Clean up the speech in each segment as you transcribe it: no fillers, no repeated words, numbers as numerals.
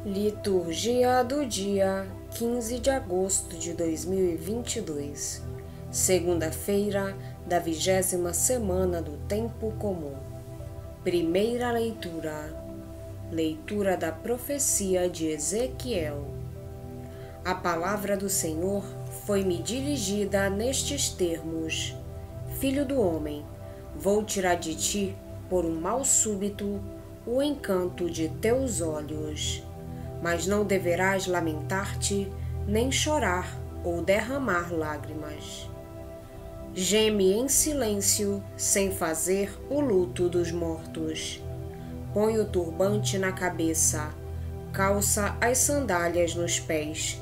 Liturgia do dia 15 de agosto de 2022, segunda-feira da 20ª semana do Tempo Comum. Primeira leitura da profecia de Ezequiel. A palavra do Senhor foi-me dirigida nestes termos: Filho do homem, vou tirar de ti, por um mal súbito, o encanto de teus olhos. Mas não deverás lamentar-te, nem chorar ou derramar lágrimas. Geme em silêncio, sem fazer o luto dos mortos. Põe o turbante na cabeça, calça as sandálias nos pés,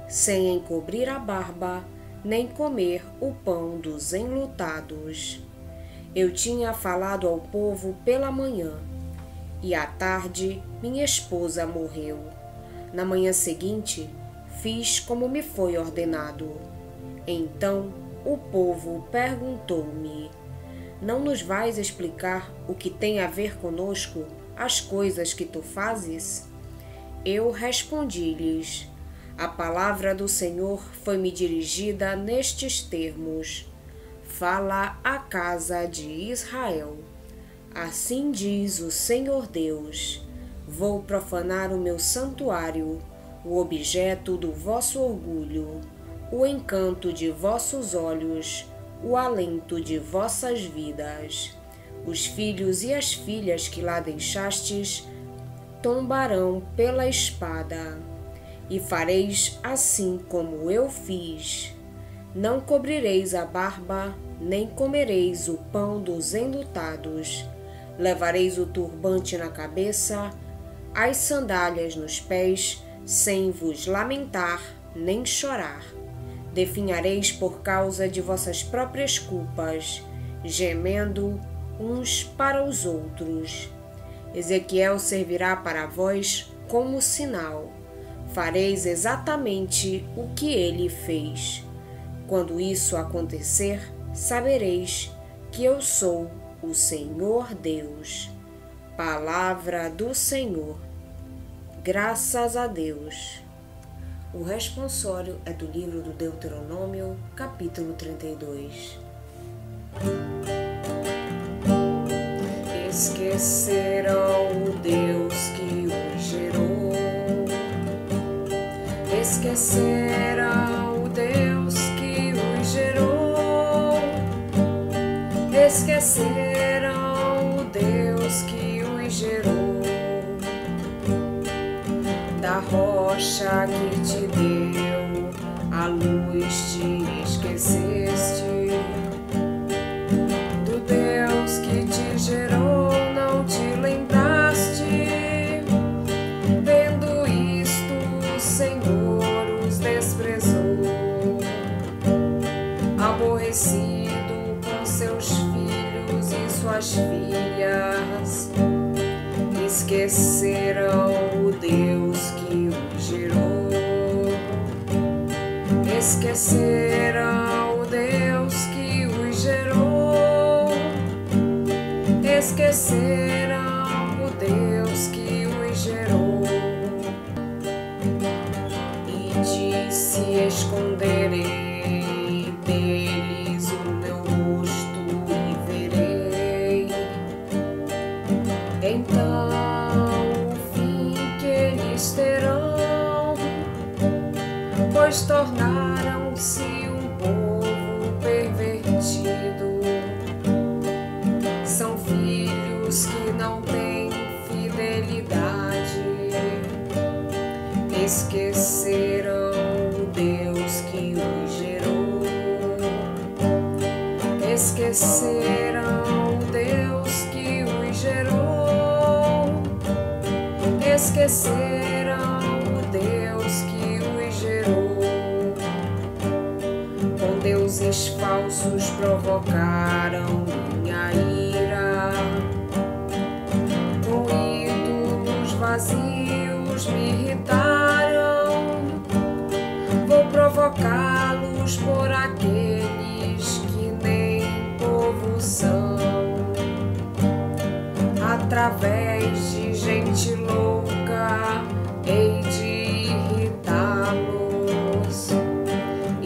sem encobrir a barba, nem comer o pão dos enlutados. Eu tinha falado ao povo pela manhã, e à tarde minha esposa morreu. Na manhã seguinte, fiz como me foi ordenado. Então o povo perguntou-me: não nos vais explicar o que tem a ver conosco, as coisas que tu fazes? Eu respondi-lhes: a palavra do Senhor foi-me dirigida nestes termos: fala à casa de Israel. Assim diz o Senhor Deus: vou profanar o meu santuário, o objeto do vosso orgulho, o encanto de vossos olhos, o alento de vossas vidas. Os filhos e as filhas que lá deixastes tombarão pela espada. E fareis assim como eu fiz. Não cobrireis a barba, nem comereis o pão dos enlutados. Levareis o turbante na cabeça, as sandálias nos pés, sem vos lamentar nem chorar. Definhareis por causa de vossas próprias culpas, gemendo uns para os outros. Ezequiel servirá para vós como sinal. Fareis exatamente o que ele fez. Quando isso acontecer, sabereis que eu sou o Senhor Deus. Palavra do Senhor. Graças a Deus. O responsório é do livro do Deuteronômio, capítulo 32. Esqueceram o Deus que os gerou. Esqueceram o Deus que os gerou. Esqueceram o Deus que os gerou. Da rocha que te deu a luz te esqueceste. Do Deus que te gerou não te lembraste. Vendo isto, o Senhor os desprezou. Aborrecido com seus filhos e suas filhas, esqueceram o Deus que os gerou. Esqueceram o Deus que os gerou. Esqueceram o Deus que os gerou. E disse: esconderei deles o meu rosto e verei. Então o fim que eles terão, pois tornaram-se um povo pervertido. São filhos que não têm fidelidade. Esqueceram o Deus que os gerou. Esqueceram o Deus que os gerou. Esqueceram o Deus que os gerou. Com deuses falsos provocaram minha ira. Com ídolos vazios me irritaram. Vou provocá-los por aqueles que nem povo são. Através de gente louca hei de irritá-los.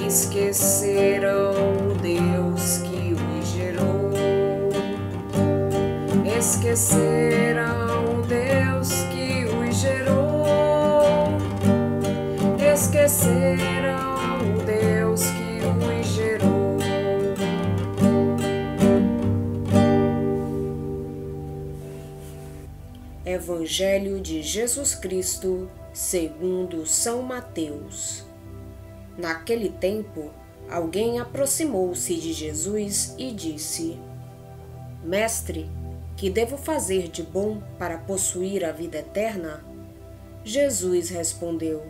Esqueceram o Deus que os gerou. Esqueceram o Deus que os gerou. Esqueceram o Deus que os gerou. Evangelho de Jesus Cristo, segundo São Mateus. Naquele tempo, alguém aproximou-se de Jesus e disse: Mestre, que devo fazer de bom para possuir a vida eterna? Jesus respondeu: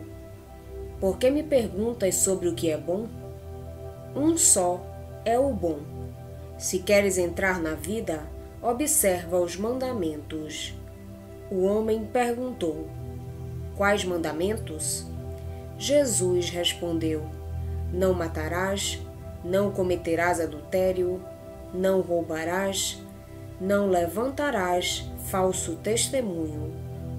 Por que me perguntas sobre o que é bom? Um só é o bom. Se queres entrar na vida, observa os mandamentos. O homem perguntou: Quais mandamentos? Jesus respondeu: Não matarás, não cometerás adultério, não roubarás, não levantarás falso testemunho,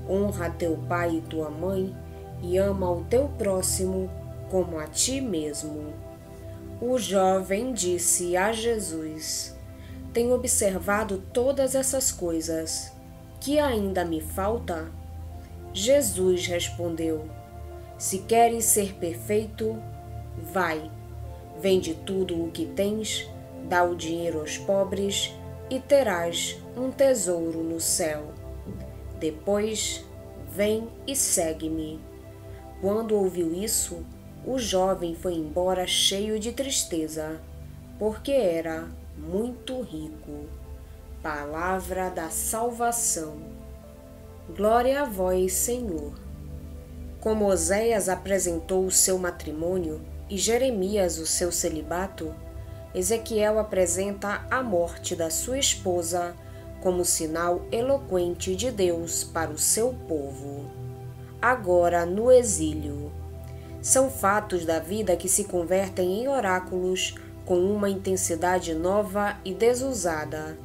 honra teu pai e tua mãe e ama o teu próximo como a ti mesmo. O jovem disse a Jesus: Tenho observado todas essas coisas. Que ainda me falta? Jesus respondeu: Se queres ser perfeito, vai, vende tudo o que tens, dá o dinheiro aos pobres e terás um tesouro no céu. Depois, vem e segue-me. Quando ouviu isso, o jovem foi embora cheio de tristeza, porque era muito rico. Palavra da salvação. Glória a vós, Senhor. Como Oséias apresentou o seu matrimônio e Jeremias o seu celibato, Ezequiel apresenta a morte da sua esposa como sinal eloquente de Deus para o seu povo. Agora no exílio. São fatos da vida que se convertem em oráculos com uma intensidade nova e desusada.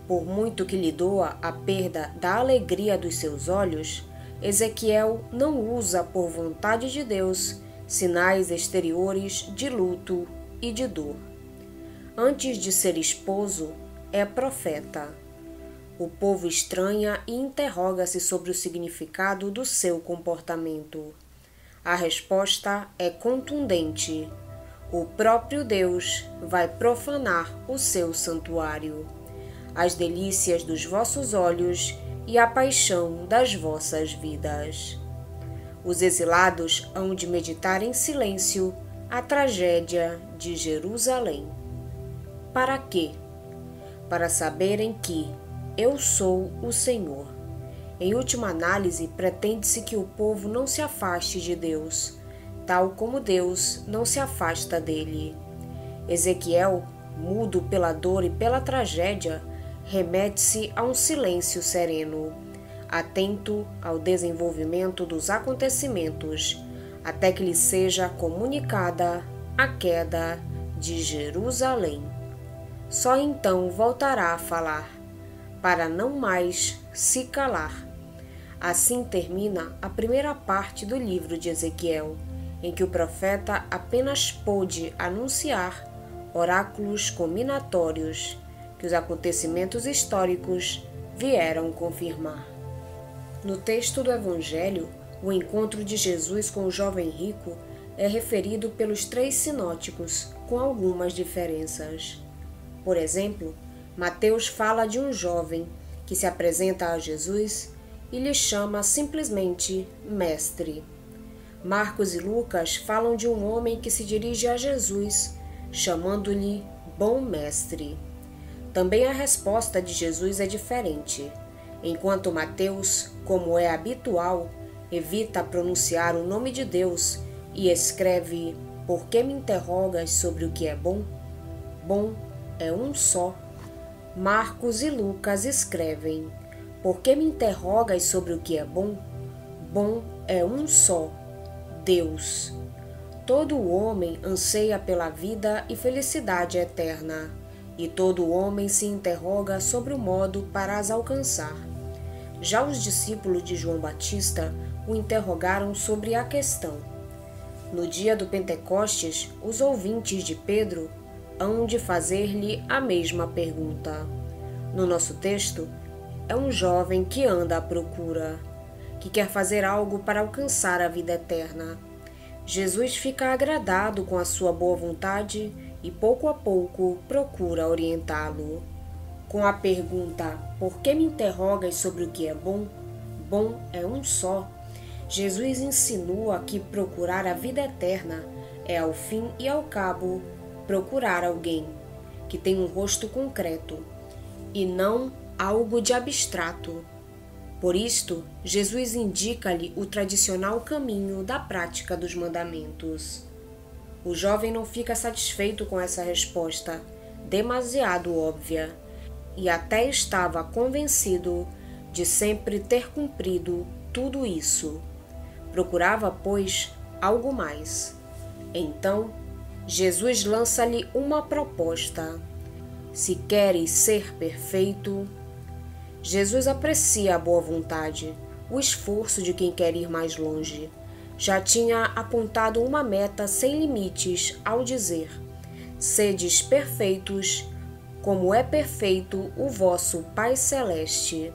Por muito que lhe doa a perda da alegria dos seus olhos, Ezequiel não usa por vontade de Deus sinais exteriores de luto e de dor. Antes de ser esposo, é profeta. O povo estranha e interroga-se sobre o significado do seu comportamento. A resposta é contundente: o próprio Deus vai profanar o seu santuário. As delícias dos vossos olhos e a paixão das vossas vidas. Os exilados hão de meditar em silêncio a tragédia de Jerusalém. Para quê? Para saberem que eu sou o Senhor. Em última análise, pretende-se que o povo não se afaste de Deus, tal como Deus não se afasta dele. Ezequiel, mudo pela dor e pela tragédia, remete-se a um silêncio sereno, atento ao desenvolvimento dos acontecimentos, até que lhe seja comunicada a queda de Jerusalém. Só então voltará a falar, para não mais se calar. Assim termina a primeira parte do livro de Ezequiel, em que o profeta apenas pôde anunciar oráculos combinatórios que os acontecimentos históricos vieram confirmar. No texto do Evangelho, o encontro de Jesus com o jovem rico é referido pelos 3 sinóticos, com algumas diferenças. Por exemplo, Mateus fala de um jovem que se apresenta a Jesus e lhe chama simplesmente Mestre. Marcos e Lucas falam de um homem que se dirige a Jesus, chamando-lhe Bom Mestre. Também a resposta de Jesus é diferente. Enquanto Mateus, como é habitual, evita pronunciar o nome de Deus e escreve: Por que me interrogas sobre o que é bom? Bom é um só. Marcos e Lucas escrevem: Por que me interrogas sobre o que é bom? Bom é um só, Deus. Todo homem anseia pela vida e felicidade eterna, e todo homem se interroga sobre o modo para as alcançar. Já os discípulos de João Batista o interrogaram sobre a questão. No dia do Pentecostes, os ouvintes de Pedro hão de fazer-lhe a mesma pergunta. No nosso texto, é um jovem que anda à procura, que quer fazer algo para alcançar a vida eterna. Jesus fica agradado com a sua boa vontade e pouco a pouco procura orientá-lo. Com a pergunta, por que me interrogas sobre o que é bom? Bom é um só. Jesus insinua que procurar a vida eterna é, ao fim e ao cabo, procurar alguém que tem um rosto concreto e não algo de abstrato. Por isto, Jesus indica-lhe o tradicional caminho da prática dos mandamentos. O jovem não fica satisfeito com essa resposta, demasiado óbvia, e até estava convencido de sempre ter cumprido tudo isso. Procurava, pois, algo mais. Então, Jesus lança-lhe uma proposta. Se queres ser perfeito... Jesus aprecia a boa vontade, o esforço de quem quer ir mais longe. Já tinha apontado uma meta sem limites ao dizer: sedes perfeitos, como é perfeito o vosso Pai Celeste.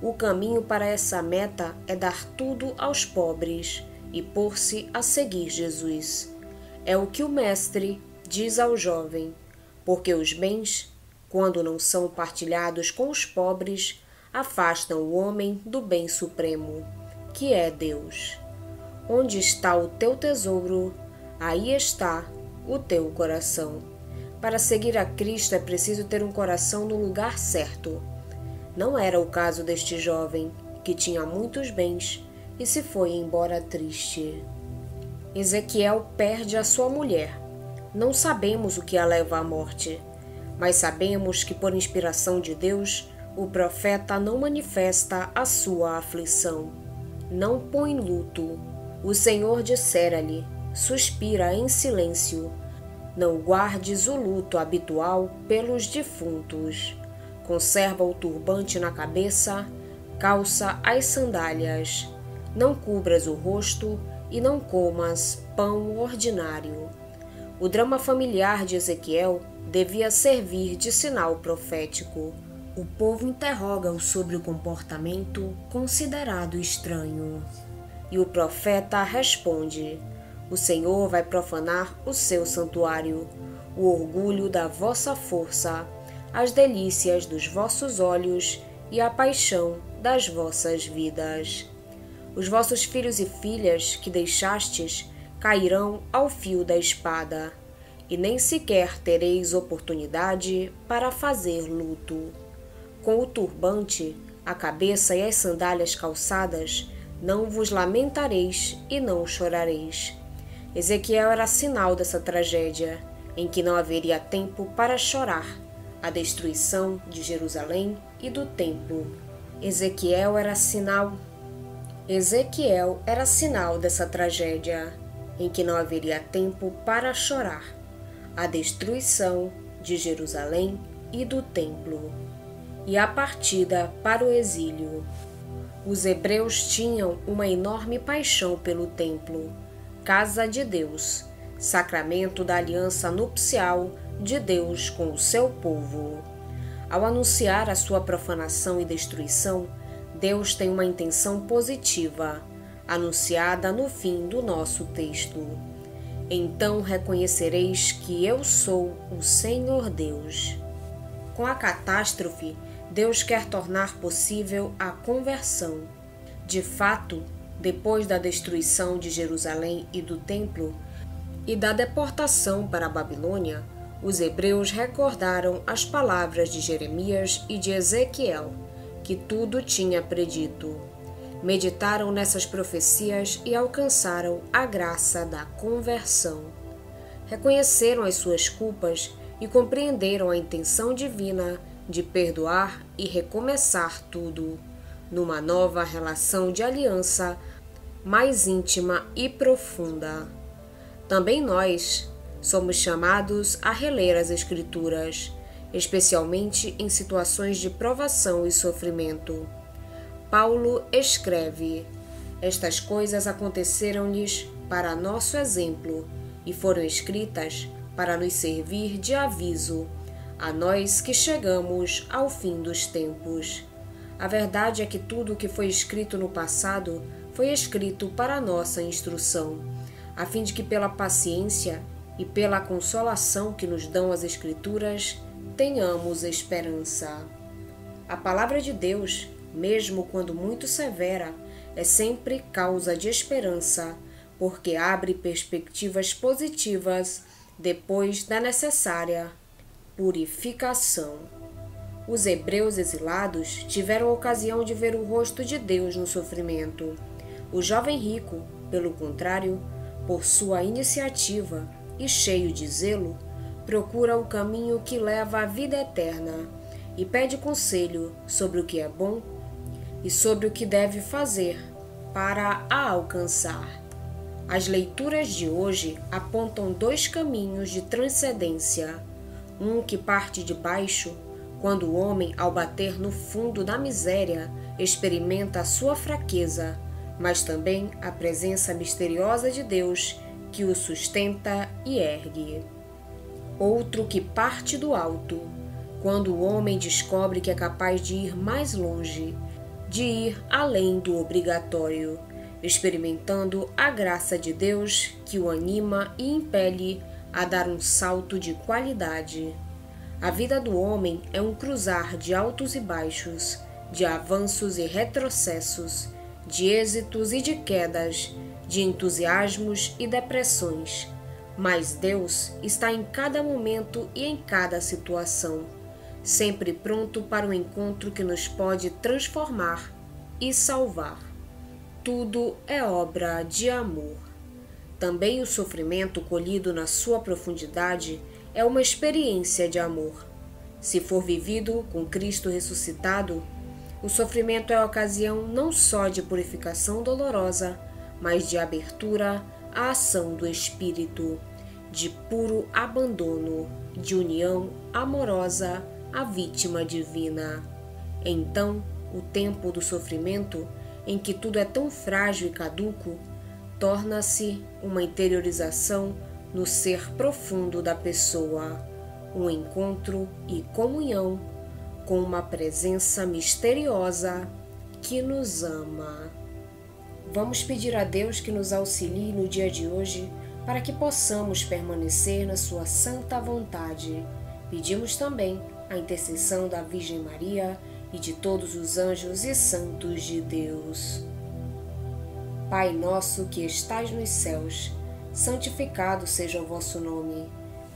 O caminho para essa meta é dar tudo aos pobres e pôr-se a seguir Jesus. É o que o Mestre diz ao jovem, porque os bens, quando não são partilhados com os pobres, afastam o homem do bem supremo, que é Deus. Onde está o teu tesouro, aí está o teu coração. Para seguir a Cristo é preciso ter um coração no lugar certo. Não era o caso deste jovem, que tinha muitos bens e se foi embora triste. Ezequiel perde a sua mulher. Não sabemos o que a leva à morte, mas sabemos que, por inspiração de Deus, o profeta não manifesta a sua aflição. Não põe luto. O Senhor dissera-lhe: suspira em silêncio. Não guardes o luto habitual pelos defuntos. Conserva o turbante na cabeça, calça as sandálias. Não cubras o rosto e não comas pão ordinário. O drama familiar de Ezequiel devia servir de sinal profético. O povo interroga-o sobre o comportamento considerado estranho. E o profeta responde: o Senhor vai profanar o seu santuário, o orgulho da vossa força, as delícias dos vossos olhos e a paixão das vossas vidas. Os vossos filhos e filhas que deixastes cairão ao fio da espada, e nem sequer tereis oportunidade para fazer luto. Com o turbante, a cabeça e as sandálias calçadas, não vos lamentareis e não chorareis. Ezequiel era sinal dessa tragédia, em que não haveria tempo para chorar, a destruição de Jerusalém e do templo. Ezequiel era sinal dessa tragédia, em que não haveria tempo para chorar, a destruição de Jerusalém e do templo, e a partida para o exílio. Os hebreus tinham uma enorme paixão pelo templo, casa de Deus, sacramento da aliança nupcial de Deus com o seu povo. Ao anunciar a sua profanação e destruição, Deus tem uma intenção positiva, anunciada no fim do nosso texto. Então reconhecereis que eu sou o Senhor Deus. Com a catástrofe, Deus quer tornar possível a conversão. De fato, depois da destruição de Jerusalém e do templo e da deportação para a Babilônia, os hebreus recordaram as palavras de Jeremias e de Ezequiel, que tudo tinha predito. Meditaram nessas profecias e alcançaram a graça da conversão. Reconheceram as suas culpas e compreenderam a intenção divina de perdoar e recomeçar tudo, numa nova relação de aliança mais íntima e profunda. Também nós somos chamados a reler as Escrituras, especialmente em situações de provação e sofrimento, Paulo escreve: estas coisas aconteceram-lhes para nosso exemplo e foram escritas para nos servir de aviso, a nós que chegamos ao fim dos tempos. A verdade é que tudo o que foi escrito no passado foi escrito para nossa instrução, a fim de que pela paciência e pela consolação que nos dão as Escrituras, tenhamos esperança. A palavra de Deus, mesmo quando muito severa, é sempre causa de esperança, porque abre perspectivas positivas depois da necessária purificação. Os hebreus exilados tiveram a ocasião de ver o rosto de Deus no sofrimento. O jovem rico, pelo contrário, por sua iniciativa e cheio de zelo, procura o caminho que leva à vida eterna e pede conselho sobre o que é bom e sobre o que deve fazer para a alcançar. As leituras de hoje apontam dois caminhos de transcendência, um que parte de baixo, quando o homem, ao bater no fundo da miséria, experimenta a sua fraqueza, mas também a presença misteriosa de Deus que o sustenta e ergue. Outro que parte do alto, quando o homem descobre que é capaz de ir mais longe, de ir além do obrigatório, experimentando a graça de Deus que o anima e impele a dar um salto de qualidade. A vida do homem é um cruzar de altos e baixos, de avanços e retrocessos, de êxitos e de quedas, de entusiasmos e depressões. Mas Deus está em cada momento e em cada situação, sempre pronto para o encontro que nos pode transformar e salvar. Tudo é obra de amor. Também o sofrimento colhido na sua profundidade é uma experiência de amor. Se for vivido com Cristo ressuscitado, o sofrimento é a ocasião não só de purificação dolorosa, mas de abertura à ação do Espírito, de puro abandono, de união amorosa à vítima divina. Então, o tempo do sofrimento, em que tudo é tão frágil e caduco, torna-se uma interiorização no ser profundo da pessoa, um encontro e comunhão com uma presença misteriosa que nos ama. Vamos pedir a Deus que nos auxilie no dia de hoje para que possamos permanecer na sua santa vontade. Pedimos também a intercessão da Virgem Maria e de todos os anjos e santos de Deus. Pai nosso que estais nos céus, santificado seja o vosso nome.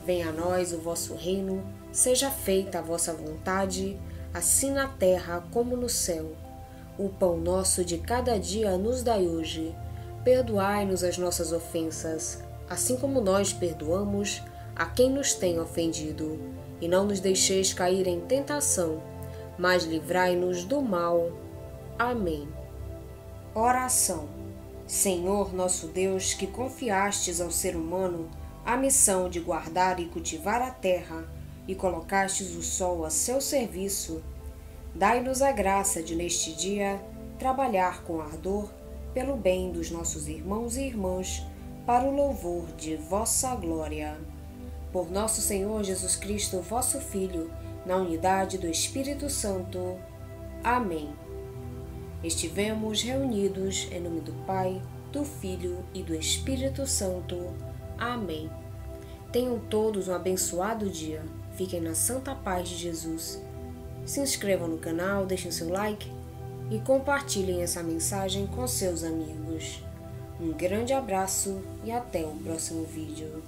Venha a nós o vosso reino, seja feita a vossa vontade, assim na terra como no céu. O pão nosso de cada dia nos dai hoje. Perdoai-nos as nossas ofensas, assim como nós perdoamos a quem nos tem ofendido. E não nos deixeis cair em tentação, mas livrai-nos do mal. Amém. Oração. Senhor nosso Deus, que confiastes ao ser humano a missão de guardar e cultivar a terra e colocastes o sol a seu serviço, dai-nos a graça de neste dia trabalhar com ardor pelo bem dos nossos irmãos e irmãs, para o louvor de vossa glória. Por nosso Senhor Jesus Cristo, vosso Filho, na unidade do Espírito Santo. Amém. Estivemos reunidos em nome do Pai, do Filho e do Espírito Santo. Amém. Tenham todos um abençoado dia. Fiquem na santa paz de Jesus. Se inscrevam no canal, deixem seu like e compartilhem essa mensagem com seus amigos. Um grande abraço e até o próximo vídeo.